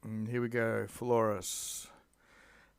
Here we go. Florus.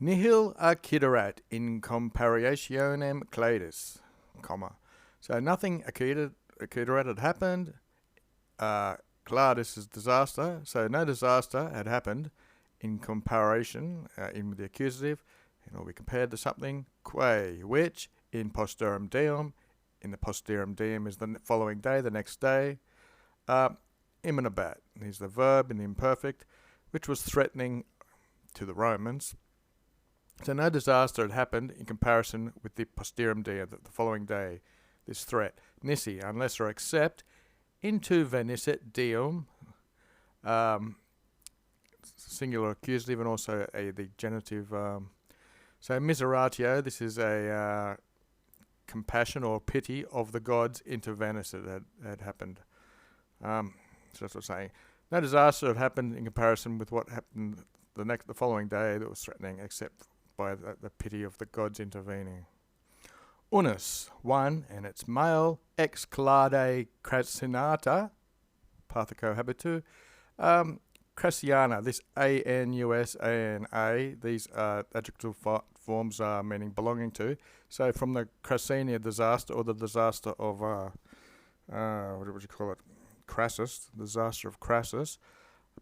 Nihil acciderat in comparationem cladis, comma. So nothing acciderat had happened. Cladis is disaster. So no disaster had happened in comparison, in the accusative. We compared to something, quae, which in posterum deum, in the posterum deum is the following day, the next day. Imminabat is the verb in the imperfect, which was threatening to the Romans. So no disaster had happened in comparison with the posterum deum, the following day, this threat. Nisi, unless or except, into venisset deum, singular accusative, and also the genitive. So miseratio, this is a compassion or pity of the gods into venisset had happened. So that's what I'm saying. No disaster had happened in comparison with what happened the following day that was threatening, except by the pity of the gods intervening. Unus, one, and it's male, ex clade crassinata, pathico habitu. Crassiana, this anus, ana, these adjective forms are meaning belonging to. So from the Crassinia disaster, or the disaster of, what would you call it? Crassus, the disaster of Crassus.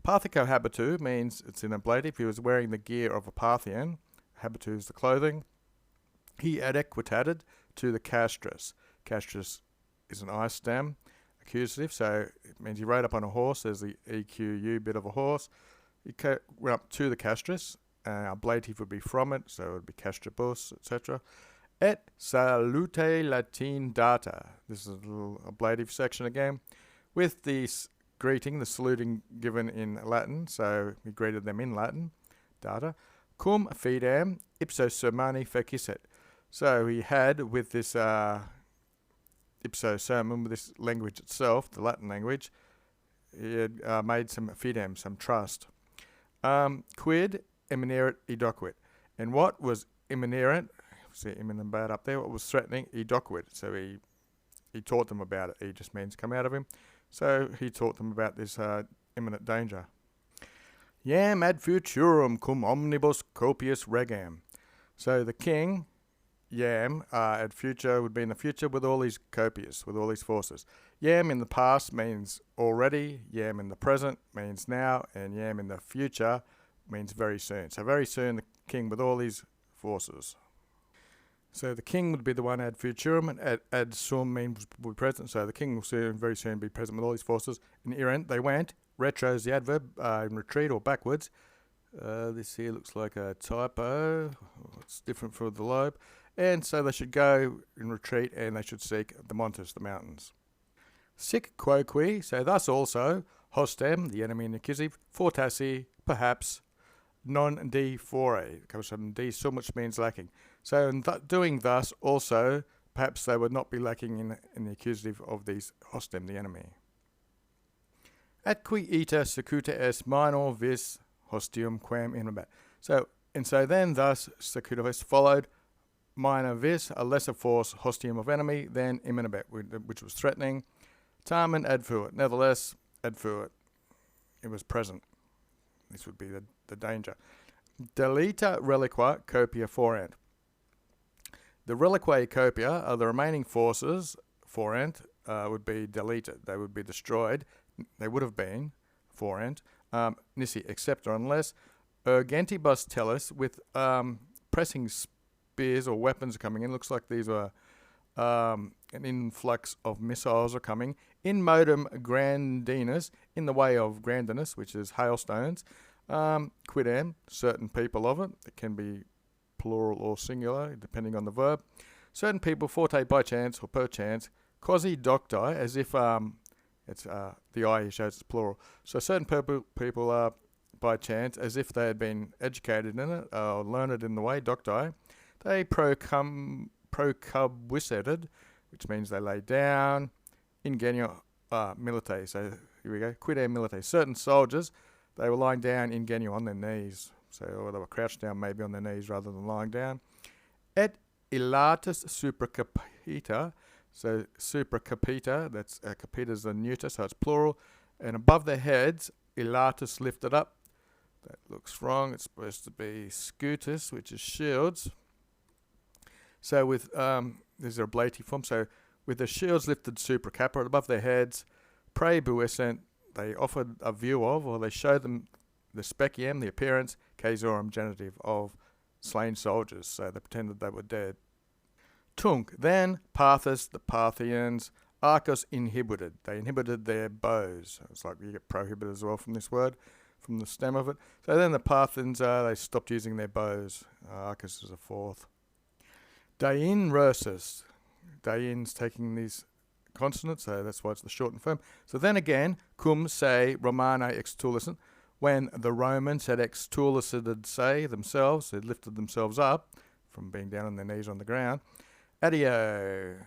Pathico habitu means it's in ablative. He was wearing the gear of a Parthian. Habitu is the clothing. He adequatated to the castris. Castris is an I stem, accusative, so it means he rode up on a horse. There's the EQU bit of a horse. He went up to the castris. Ablative would be from it, so it would be castribus, etc. Et salute Latin data. This is a little ablative section again. With the greeting, the saluting given in Latin, so he greeted them in Latin, data. Cum fidem ipso sermani fecisset. So he had, with this ipso sermon, with this language itself, the Latin language, he had made some fidem, some trust. Quid imminerit edoquit. And what was imminerent, see imminent bad up there, what was threatening, edoquit. So he taught them about it. He just means come out of him. So he taught them about this imminent danger. Iam ad futurum cum omnibus copius regam. So the king, Iam, ad future would be in the future with all these copious, with all these forces. Iam in the past means already, Iam in the present means now, and Iam in the future means very soon. So very soon the king with all these forces. So the king would be the one ad futurum, and ad sum means will be present. So the king will very soon be present with all these forces. In errant, they went. Retro is the adverb, in retreat or backwards. This here looks like a typo. It's different for the lobe. And so they should go in retreat, and they should seek the montes, the mountains. Sic quoque, so thus also, hostem, the enemy in the accusative, fortassi, perhaps, non de fore. It comes from de sum, which means lacking. So in doing thus also, perhaps they would not be lacking in the accusative of these hostem, the enemy. Atqui ita secuta est minor vis hostium quam imminabat. So then thus secuta vis followed minor vis, a lesser force, hostium of enemy, than imminabat, which was threatening. Tamen ad fuit. Nevertheless, ad fuit. It was present. This would be the danger. Deleta reliqua copia forant. The reliquae copia are the remaining forces, forant, would be deleted. They would be destroyed. They would have been, forant, nisi, except or unless, urgentibus tellus, with pressing spears or weapons coming in. Looks like these are an influx of missiles are coming. In modum grandinus, in the way of grandinus, which is hailstones. Quidem, certain people of it. It can be plural or singular, depending on the verb. Certain people, forte by chance or perchance, quasi docti, as if it's the I shows it's plural. So certain people are by chance, as if they had been educated in it or learned in the way, docti. They procubissated, which means they lay down. Ingenio milite. So here we go. Quidem milite. Certain soldiers, they were lying down ingenio on their knees. So or they were crouched down maybe on their knees rather than lying down. Et ilatus supracapita. So supracapita, that's capita is the neuter, so it's plural. And above their heads, ilatus lifted up. That looks wrong. It's supposed to be scutus, which is shields. So with these are ablative form. So with the shields lifted supra cappa above their heads, praebuescent, they offered a view of, or they showed them the speciem, the appearance, caesorum genitive, of slain soldiers. So they pretended they were dead. Tunc, then Parthus, the Parthians, Arcos inhibited. They inhibited their bows. It's like you get prohibited as well from this word, from the stem of it. So then the Parthians, they stopped using their bows. Arcos is a fourth. Dein Rursus. Dein's taking these consonants, so that's why it's the short and firm. So then again, cum se Romane extulisant. When the Romans had extulisated se themselves, they lifted themselves up from being down on their knees on the ground. Adio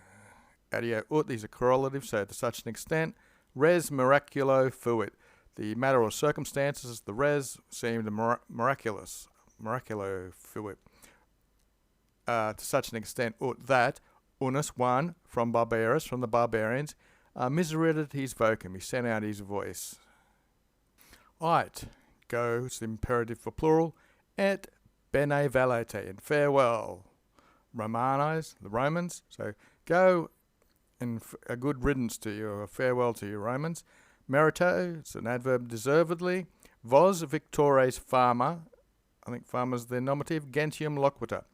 ut, these are correlatives, so to such an extent. Res miraculo fuit. The matter or circumstances, the res seemed miraculous. Miraculo fuit. To such an extent ut that unus, one, from barbarus, from the barbarians, miserated his vocum, he sent out his voice. Ait, go, it's the imperative for plural, et bene valete, and farewell. Romanes, the Romans, so go and a good riddance to you, or a farewell to you, Romans. Merito, it's an adverb, deservedly. Vos victores fama, I think fama's the nominative, gentium loquita.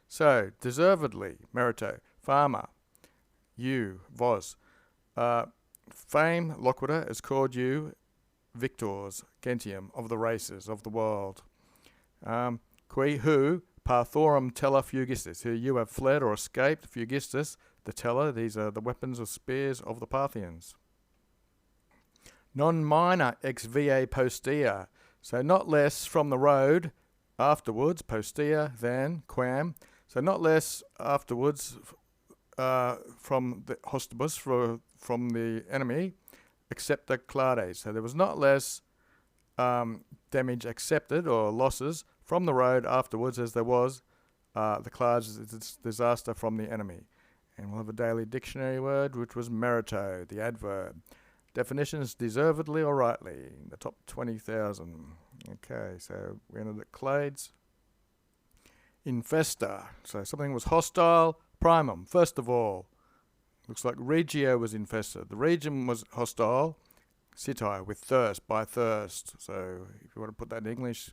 So, deservedly, merito, fama, you, vos. Fame, loquita, has called you victors, gentium, of the races, of the world. Qui who, parthorum tella fugistis, who you have fled or escaped, fugistis, the teller, these are the weapons or spears of the Parthians. Non minor ex vie postea, so not less from the road afterwards, postea, than, quam, so not less afterwards from the hostibus, from the enemy, except the clades. So there was not less damage accepted or losses from the road afterwards as there was the clades disaster from the enemy. And we'll have a daily dictionary word, which was merito, the adverb. Definitions, deservedly or rightly, the top 20,000. Okay, so we ended at clades. Infesta, so something was hostile. Primum, first of all, looks like regio was infested. The region was hostile. Sitai, with thirst, by thirst. So if you want to put that in English,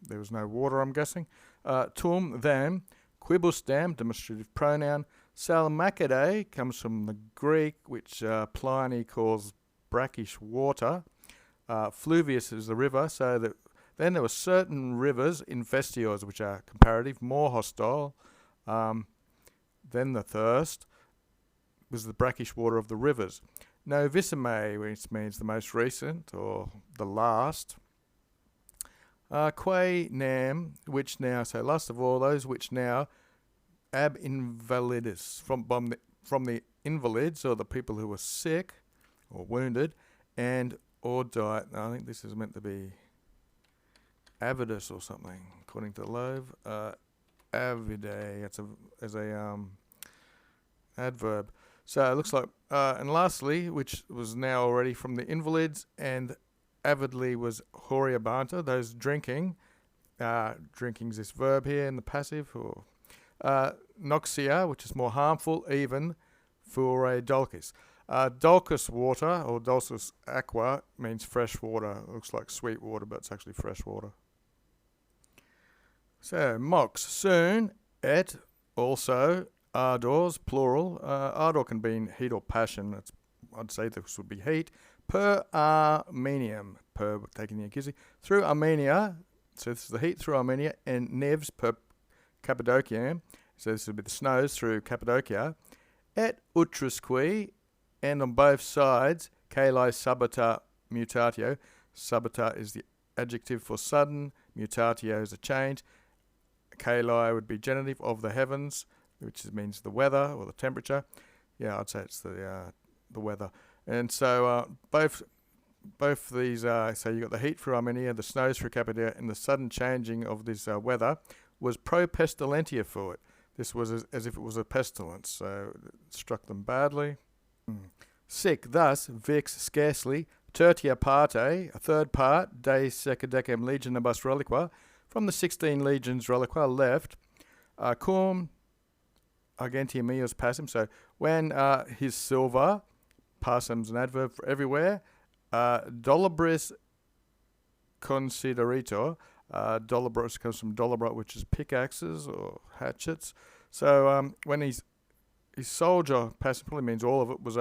there was no water, I'm guessing. Tum, then. Quibus, dam, demonstrative pronoun. Salmacidae comes from the Greek, which Pliny calls brackish water. Fluvius is the river, so that then there were certain rivers, infestiors, which are comparative, more hostile. Then the thirst was the brackish water of the rivers. Novissime, which means the most recent or the last. Quae nam, which now, so last of all, those which now, ab invalidis, from the invalids or the people who were sick or wounded, and or died. I think this is meant to be avidus or something, according to Loeb. Avidae, it's a adverb. So it looks like, and lastly, which was now already from the invalids, and avidly was horiabanta, those drinking. Drinking's this verb here in the passive. Or noxia, which is more harmful, even fure dulcis. Dulcis water, or dulcis aqua, means fresh water. It looks like sweet water, but it's actually fresh water. So, mox, soon, et, also, ardors, plural. Ardor can be heat or passion. I'd say this would be heat. Per Armenium, per taking the accusative, through Armenia, so this is the heat through Armenia, and nevs per Cappadocia, so this would be the snows through Cappadocia, et utrusque, and on both sides, caeli subita mutatio. Subita is the adjective for sudden, mutatio is a change. Caeli would be genitive of the heavens, which means the weather or the temperature. Yeah, I'd say it's the weather. And so both these, so you got the heat through Armenia, the snows through Cappadocia, and the sudden changing of this weather was pro-pestilentia for it. This was as if it was a pestilence, so it struck them badly. Sick, thus, vix scarcely, tertia parte, a third part, de secadecem legionibus reliqua, from the 16 legions reliqua left, cum argentium meus passum, so when his silver, passum's an adverb for everywhere, dolabris consideritor, dolabros comes from dolabra, which is pickaxes or hatchets. So when his soldier passum probably means all of it was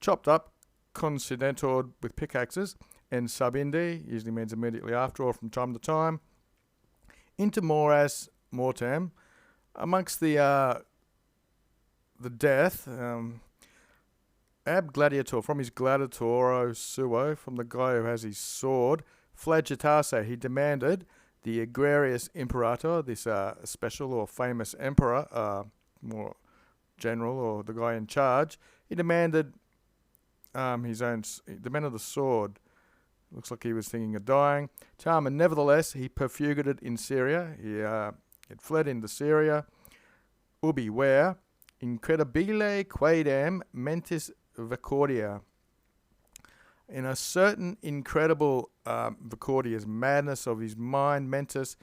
chopped up, considentored with pickaxes, and subindi usually means immediately after or from time to time. Inter mores mortem, amongst the death, ab gladiator, from his gladiatoro suo, from the guy who has his sword, flagitase, he demanded the agrarius imperator, this special or famous emperor, more general or the guy in charge, he demanded he demanded the sword. Looks like he was thinking of dying. Tarrant, nevertheless, he perfugated in Syria. He had fled into Syria. Ubi, where? Incredibile quaedam mentis vacordia. In a certain incredible vacordia's madness of his mind, mentis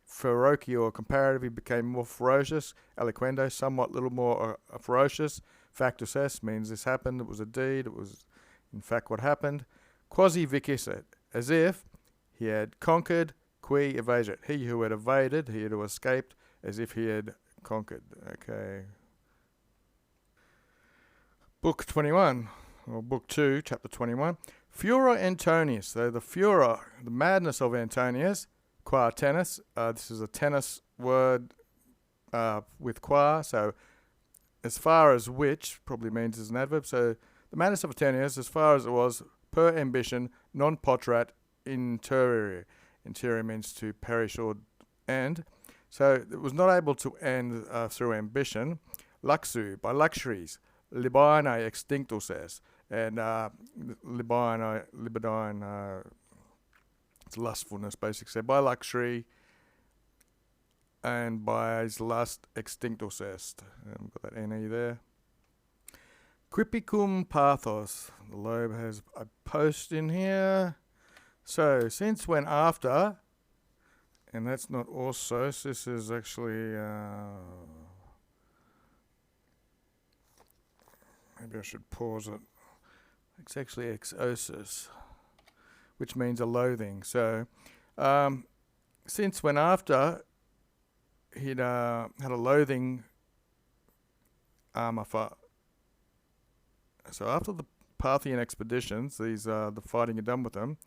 feroci, or comparative, he became more ferocious. Eloquendo, somewhat little more ferocious. Factus est means this happened, it was a deed, it was in fact what happened. Quasi vicissat, as if he had conquered, qui evasit, he who had evaded, he who escaped, as if he had conquered. Okay. Book 21, or Book 2, Chapter 21. Furor Antonius, so the furor, the madness of Antonius, qua tennis, this is a tennis word with qua, so as far as which probably means as an adverb. So the madness of Antonius, as far as it was, per ambition, non potrat interior. Interior means to perish or end. So it was not able to end through ambition. Luxu, by luxuries. Libine extinctus est. And libidine, it's lustfulness basically. So by luxury and by his lust extinctus est. Got that NE there. Quipicum pathos. The lobe has a post in here. So, since when after, and that's not also, this is actually, maybe I should pause it. It's actually exosis, which means a loathing. So, since when after, he'd had a loathing for. So after the Parthian expeditions, these the fighting had done with them.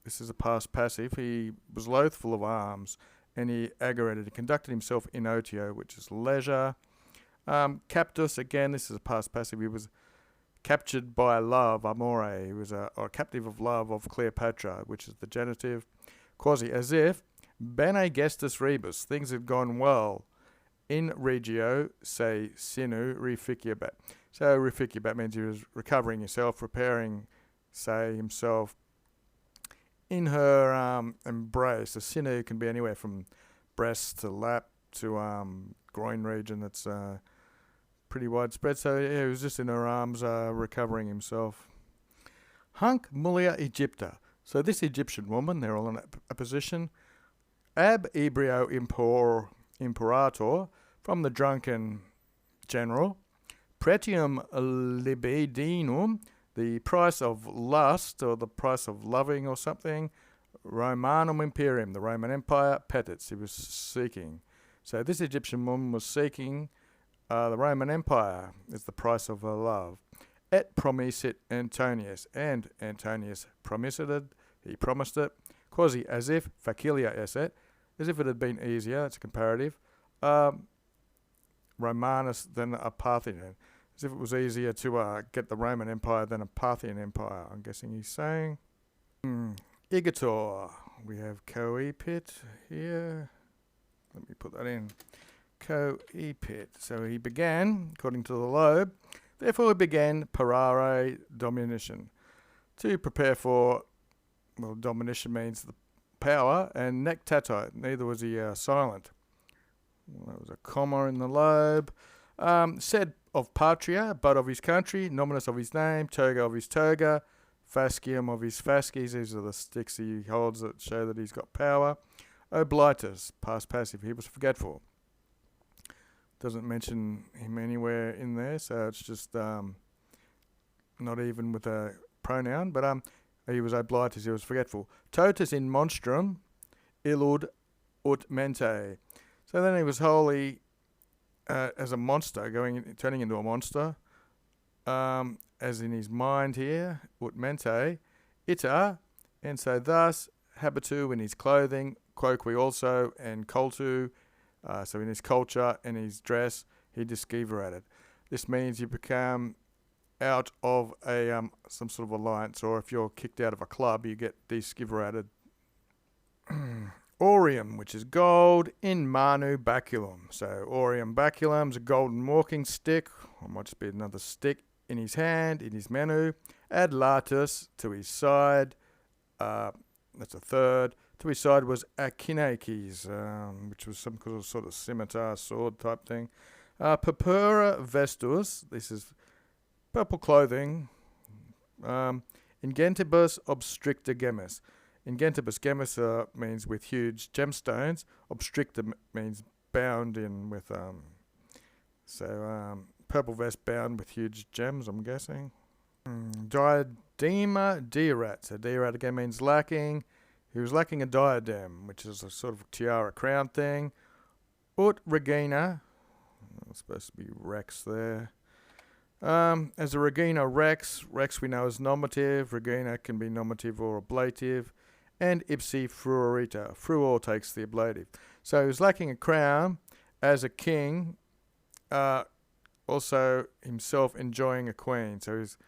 This is a past passive. He was loathful of arms, and he agerated. He conducted himself in otio, which is leisure. Captus, again, this is a past passive. He was captured by love, amore. He was a captive of love of Cleopatra, which is the genitive. Quasi, as if bene gestus rebus, things had gone well. In regio, say sinu reficiabat. So reficiabat means he was recovering himself, repairing, say, himself. In her embrace, the sinu can be anywhere from breast to lap to groin region. That's pretty widespread. So yeah, he was just in her arms, recovering himself. Hunc mulia Egypta. So this Egyptian woman, they're all in a position. Ab ebrio imperator, from the drunken general. Pretium libidinum, the price of lust, or the price of loving or something. Romanum imperium, the Roman Empire. Petits, he was seeking. So this Egyptian woman was seeking the Roman Empire as the price of her love. Et promissit Antonius, and Antonius promissit, he promised it. Quasi, as if, facilia esset, as if it had been easier, it's a comparative. Romanus than a Parthian, as if it was easier to get the Roman Empire than a Parthian Empire, I'm guessing he's saying. Igator, we have coepit here. Let me put that in. Coepit. So he began, according to the lobe, therefore he began parare domination, to prepare for, well, domination means the power, and nectato, neither was he silent. Well, that was a comma in the lobe. Said of patria, but of his country, nominus of his name, toga of his toga, Fascium of his fasces, these are the sticks he holds that show that he's got power. Oblitus, past passive, he was forgetful. Doesn't mention him anywhere in there, so it's just not even with a pronoun, but he was oblitus, he was forgetful. Totus in monstrum, illud ut mente. So then he was wholly as a monster, turning into a monster, as in his mind here, ut mente, ita, and so thus habitu in his clothing, quoque also, and cultu, so in his culture and his dress, he disciverated. This means you become out of a some sort of alliance, or if you're kicked out of a club, you get disciverated. Aureum, which is gold, in manu baculum. So aureum baculum is a golden walking stick, or might just be another stick in his hand, in his menu. Ad latus, to his side, that's a third. To his side was Akinakes, which was some sort of scimitar, sword type thing. Purpura vestus, this is purple clothing. Ingentibus obstricta gemmis. Ingentibus gemmis means with huge gemstones. Obstricta means bound in with, purple vest bound with huge gems, I'm guessing. Diadema diorat. So diorat again means lacking. He was lacking a diadem, which is a sort of tiara crown thing. Ut regina. It's supposed to be rex there. As a regina rex we know is nominative. Regina can be nominative or ablative. And ipsi fruorita. Fruor takes the ablative. So he was lacking a crown as a king. Also himself enjoying a queen. So he's,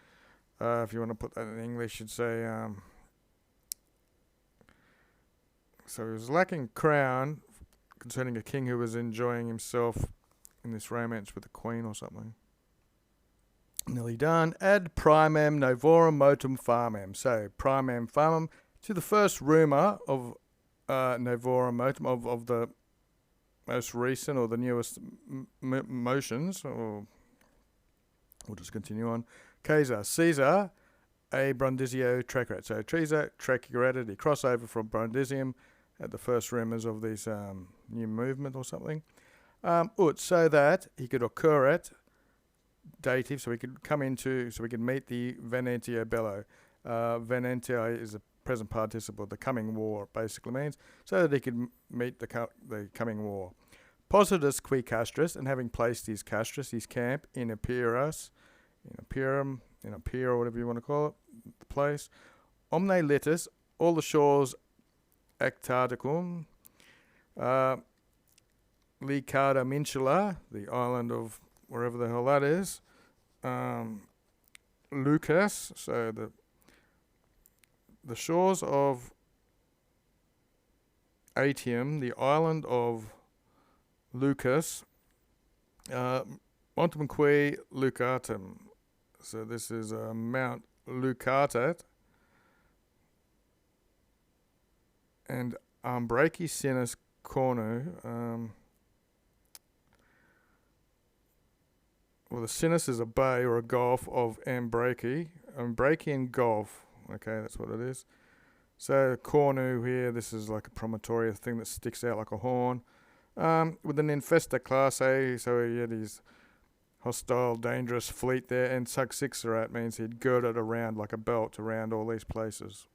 if you want to put that in English, you'd say, so he was lacking a crown concerning a king who was enjoying himself in this romance with a queen or something. Nearly done. Ad primem novorum motum famem. So primem famem, to the first rumour of novorum motum, of the most recent or the newest motions, or we'll just continue on. Caesar, a Brundisio tracurat. So Caesar tracurated, he crossed over from Brundisium at the first rumours of this new movement or something. So that he could occur at dative, so we could come into, so we could meet the venentio bello. Venentia is a present participle, the coming war basically means, so that he could meet the coming war. Positus qui castris, and having placed his castris, his camp, in Epirus, in Epirum, in Epir, or whatever you want to call it, the place. Omne litis, all the shores Actardicum, Licarda Minsula, the island of wherever the hell that is, Lucas, so the shores of Atium, the island of Lucas, Montem qui Lucatum, so this is Mount Lucatat, and Ambraci Sinus Cornu. Well, the Sinus is a bay or a gulf of Ambraci. Ambracian Gulf. Okay, that's what it is. So Cornu here, this is like a promontory, a thing that sticks out like a horn. With an infesta classe, so he had his hostile, dangerous fleet there, and succixerat means he'd girded around like a belt around all these places.